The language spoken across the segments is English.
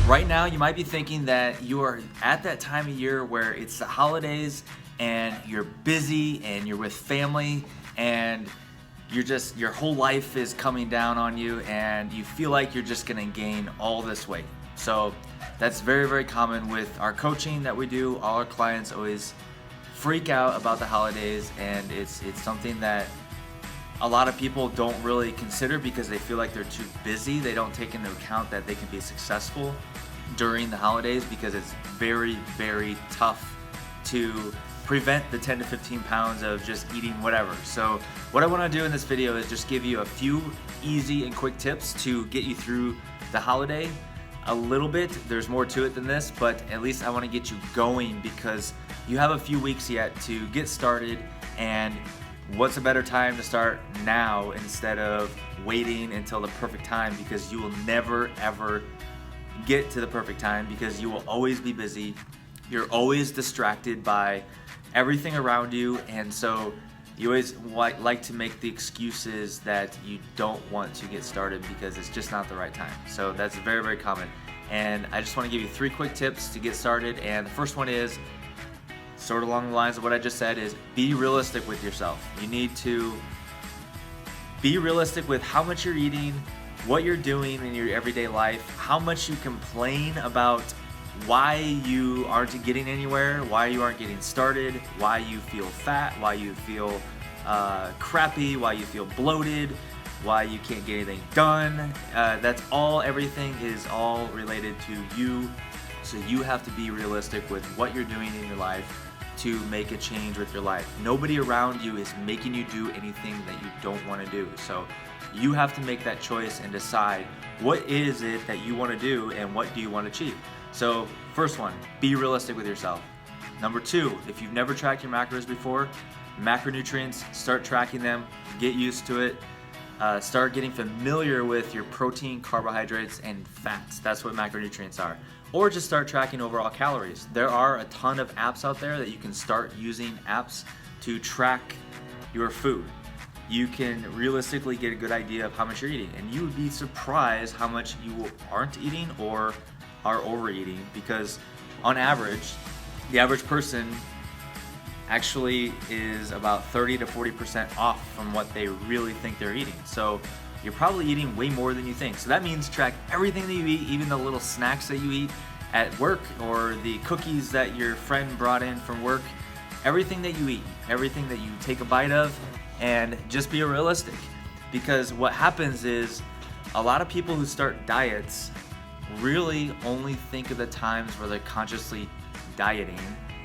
Right now, you might be thinking that you are at that time of year where it's the holidays and you're busy and you're with family and your whole life is coming down on you and you feel like you're just gonna gain all this weight. So that's very, very common with our coaching that we do. All our clients always freak out about the holidays, and it's something that a lot of people don't really consider because they feel like they're too busy. They don't take into account that they can be successful during the holidays because it's very, very tough to prevent the 10 to 15 pounds of just eating whatever. So what I want to do in this video is just give you a few easy and quick tips to get you through the holiday a little bit. There's more to it than this, but at least I want to get you going because you have a few weeks yet to get started, and what's a better time to start now instead of waiting until the perfect time, because you will never ever get to the perfect time because you will always be busy. You're always distracted by everything around you, and so you always like to make the excuses that you don't want to get started because it's just not the right time. So that's very, very common, and I just want to give you 3 quick tips to get started. And the first one is sort of along the lines of what I just said, is be realistic with yourself. You need to be realistic with how much you're eating, what you're doing in your everyday life, how much you complain about why you aren't getting anywhere, why you aren't getting started, why you feel fat, why you feel crappy, why you feel bloated, why you can't get anything done. Everything is all related to you. So you have to be realistic with what you're doing in your life to make a change with your life. Nobody around you is making you do anything that you don't want to do. So you have to make that choice and decide what is it that you want to do and what do you want to achieve. So first one, be realistic with yourself. Number 2, if you've never tracked your macros before, macronutrients, start tracking them, get used to it. Start getting familiar with your protein, carbohydrates, and fats. That's what macronutrients are. Or just start tracking overall calories. There are a ton of apps out there that you can start using apps to track your food. You can realistically get a good idea of how much you're eating, and you would be surprised how much you aren't eating or are overeating, because on average, the average person actually is about 30 to 40% off from what they really think they're eating. So you're probably eating way more than you think. So that means track everything that you eat, even the little snacks that you eat at work or the cookies that your friend brought in from work. Everything that you eat, everything that you take a bite of, and just be realistic. Because what happens is a lot of people who start diets really only think of the times where they're consciously dieting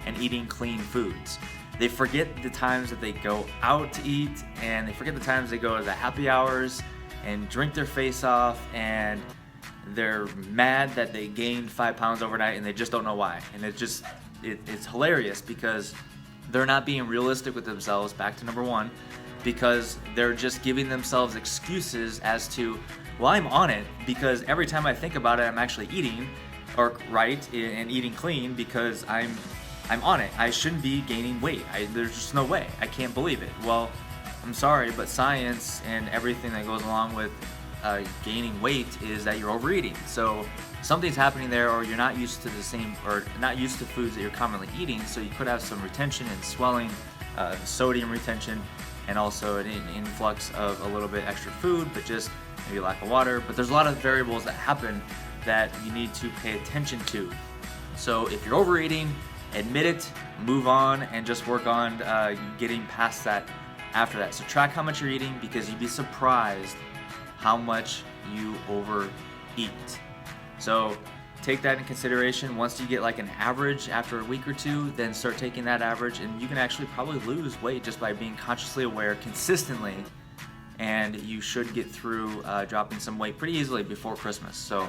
and eating clean foods. They forget the times that they go out to eat, and they forget the times they go to the happy hours and drink their face off, and they're mad that they gained 5 pounds overnight and they just don't know why. And it's hilarious because they're not being realistic with themselves, back to number 1, because they're just giving themselves excuses as to, well, I'm on it because every time I think about it, I'm actually eating or right and eating clean because I'm on it. I shouldn't be gaining weight. There's just no way. I can't believe it. Well, I'm sorry, but science and everything that goes along with gaining weight is that you're overeating. So something's happening there, or you're not used to not used to foods that you're commonly eating. So you could have some retention and swelling, sodium retention, and also an influx of a little bit extra food, but just maybe lack of water. But there's a lot of variables that happen that you need to pay attention to. So if you're overeating, admit it, move on, and just work on getting past that after that. So track how much you're eating, because you'd be surprised how much you overeat. So take that in consideration. Once you get like an average after a week or 2, then start taking that average, and you can actually probably lose weight just by being consciously aware consistently, and you should get through dropping some weight pretty easily before Christmas. So,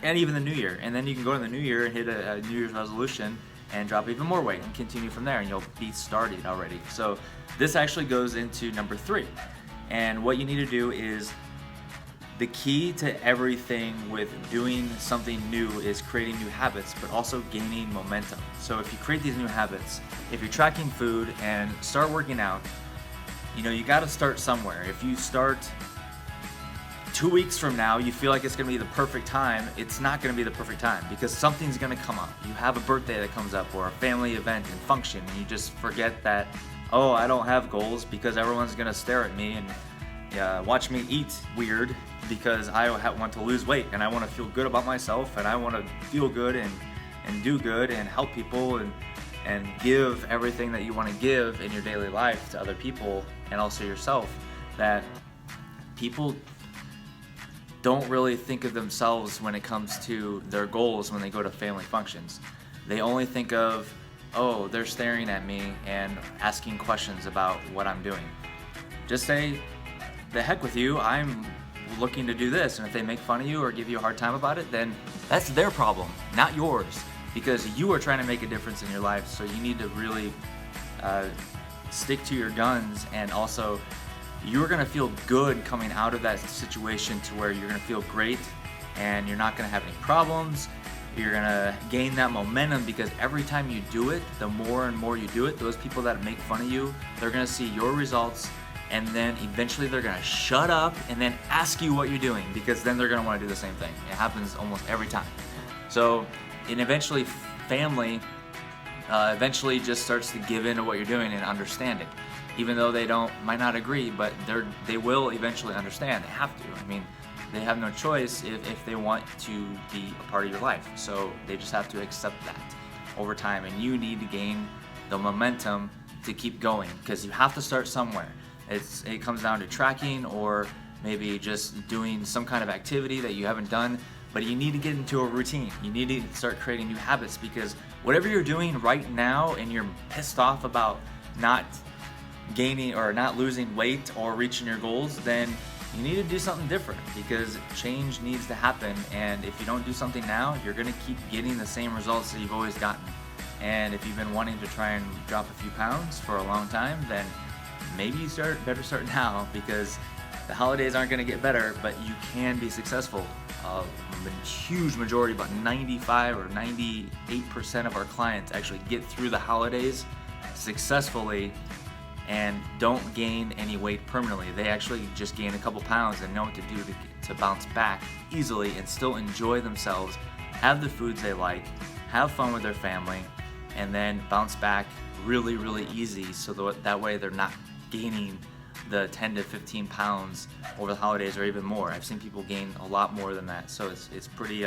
and even the New Year. And then you can go to the New Year and hit a New Year's resolution and drop even more weight and continue from there, and you'll be started already. So this actually goes into number 3. And what you need to do is, the key to everything with doing something new is creating new habits, but also gaining momentum. So if you create these new habits, if you're tracking food and start working out, you got to start somewhere. If you start 2 weeks from now, you feel like it's gonna be the perfect time, it's not gonna be the perfect time because something's gonna come up. You have a birthday that comes up or a family event and function, and you just forget that, oh, I don't have goals because everyone's gonna stare at me and watch me eat weird because I want to lose weight and I wanna feel good about myself and I wanna feel good and do good and help people and give everything that you wanna give in your daily life to other people and also yourself. That people don't really think of themselves when it comes to their goals when they go to family functions. They only think of, oh, they're staring at me and asking questions about what I'm doing. Just say, the heck with you, I'm looking to do this. And if they make fun of you or give you a hard time about it, then that's their problem, not yours, because you are trying to make a difference in your life. So you need to really stick to your guns, and also you're gonna feel good coming out of that situation to where you're gonna feel great and you're not gonna have any problems. You're gonna gain that momentum because every time you do it, the more and more you do it, those people that make fun of you, they're gonna see your results, and then eventually they're gonna shut up and then ask you what you're doing, because then they're gonna wanna do the same thing. It happens almost every time. So, and eventually family eventually just starts to give in to what you're doing and understand it. Even though they might not agree, but they will eventually understand. They have to. I mean, they have no choice if they want to be a part of your life. So they just have to accept that over time. And you need to gain the momentum to keep going, because you have to start somewhere. It comes down to tracking or maybe just doing some kind of activity that you haven't done, but you need to get into a routine. You need to start creating new habits, because whatever you're doing right now and you're pissed off about not gaining or not losing weight or reaching your goals, then you need to do something different, because change needs to happen. And if you don't do something now, you're gonna keep getting the same results that you've always gotten. And if you've been wanting to try and drop a few pounds for a long time, then maybe you better start now, because the holidays aren't gonna get better, but you can be successful. A huge majority, about 95 or 98% of our clients actually get through the holidays successfully and don't gain any weight permanently. They actually just gain a couple pounds and know what to do to bounce back easily and still enjoy themselves, have the foods they like, have fun with their family, and then bounce back really, really easy, so that way they're not gaining the 10 to 15 pounds over the holidays or even more. I've seen people gain a lot more than that, so it's pretty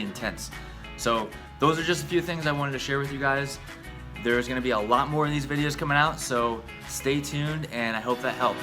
intense. So those are just a few things I wanted to share with you guys. There's gonna be a lot more of these videos coming out, so stay tuned, and I hope that helped.